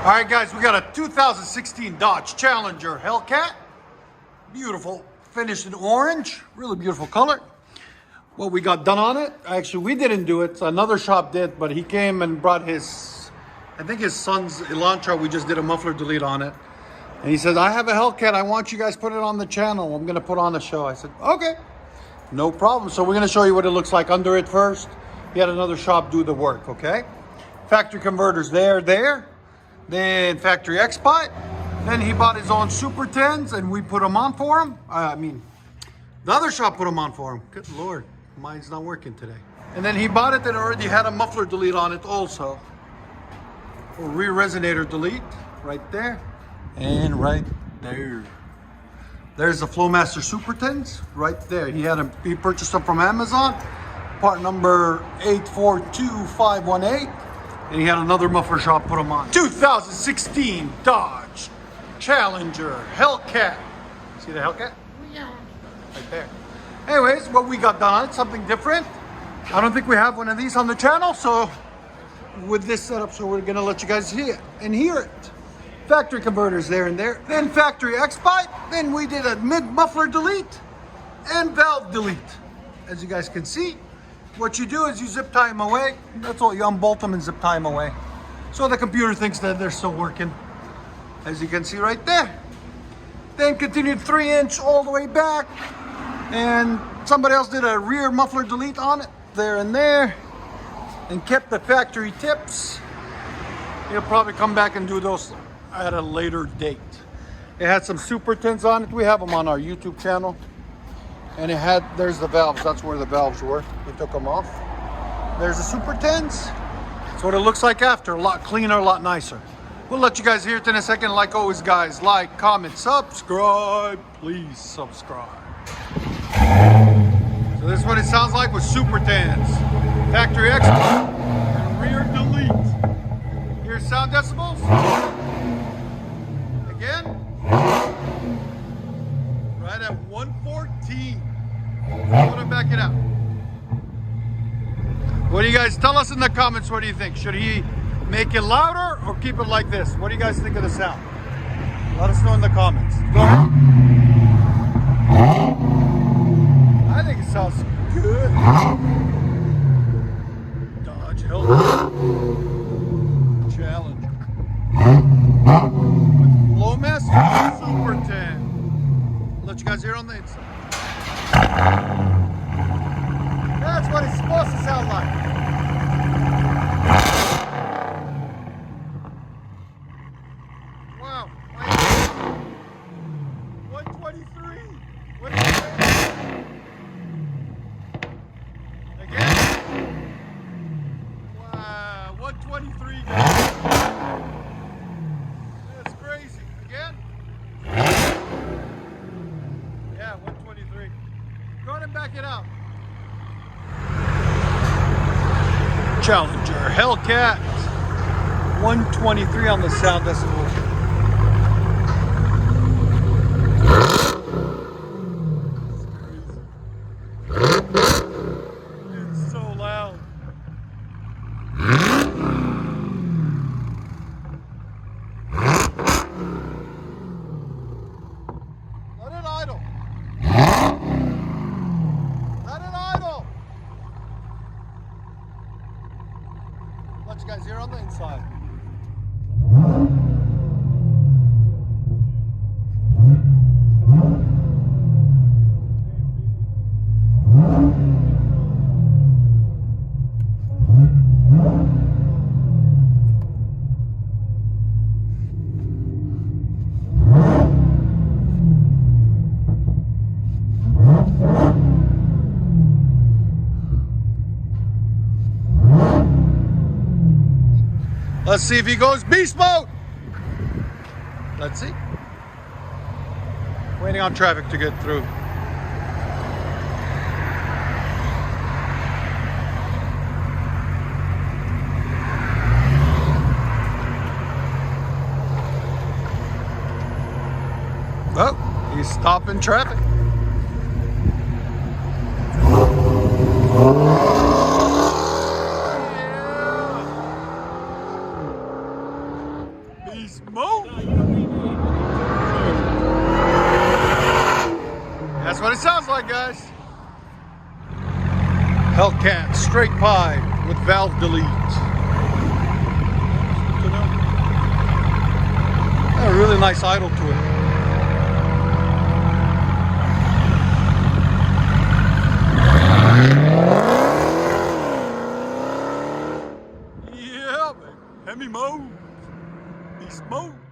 All right, guys, we got a 2016 Dodge Challenger Hellcat. Beautiful, finished in orange, really beautiful color. What we got done on it, actually we didn't do it, another shop did, but he came and brought his, I think his son's Elantra. We just did a muffler delete on it. And he said, I have a Hellcat, I want you guys to put it on the channel. I'm gonna put on a show. I said, okay, no problem. So we're gonna show you what it looks like under it first. He had another shop do the work, okay? Factory converters there. Then factory X-Pot. Then he bought his own Super 10s and we put them on for him. The other shop put them on for him. Good Lord, mine's not working today. And then he bought it that already had a muffler delete on it also. A rear resonator delete right there and right there. There's the FLOWMASTER Super 10s right there. He purchased them from Amazon, part number 842518. And he had another muffler shop put them on. 2016 Dodge Challenger Hellcat. See the Hellcat? Yeah. Right there. Anyways, what we got done on it, something different. I don't think we have one of these on the channel, so with this setup, so we're gonna let you guys hear it. Factory converters there and there. Then factory X-Pot. Then we did a mid-muffler delete and valve delete. As you guys can see, what you do is you zip tie them away. That's all, you unbolt them and zip tie them away. So the computer thinks that they're still working. As you can see right there. Then continued 3-inch all the way back. And somebody else did a rear muffler delete on it, there and there. And kept the factory tips. He'll probably come back and do those at a later date. It had some Super 10s on it. We have them on our YouTube channel. And there's the valves. That's where the valves were. We took them off. There's the Super 10s. That's what it looks like after. A lot cleaner, a lot nicer. We'll let you guys hear it in a second. Like always, guys, like, comment, subscribe. Please subscribe. So this is what it sounds like with Super 10s. Factory X-Pot and rear delete. Here's sound decibels. Again. Right at 114. I'm gonna back it out. What do you guys tell us in the comments? What do you think? Should he make it louder or keep it like this? What do you guys think of the sound? Let us know in the comments. Go ahead. I think it sounds good. Dodge Hellcat Challenger with FLOWMASTER Super 10. Let you guys hear on the inside. That's what it's supposed to sound like. Wow. 123. What is that? Again. Wow. 123, guys. That's crazy. Again. Yeah, 123. Go ahead and back it out. Challenger Hellcat 123 on the sound decibel. It's so loud. Let it idle. Let it idle. Let you guys hear on the inside. Let's see if he goes beast mode. Let's see. Waiting on traffic to get through. Oh, he's stopping traffic. He smoked. That's what it sounds like, guys. Hellcat straight pie with valve delete. Got a really nice idle to it. Yeah, man. Hemi mode. He smoked.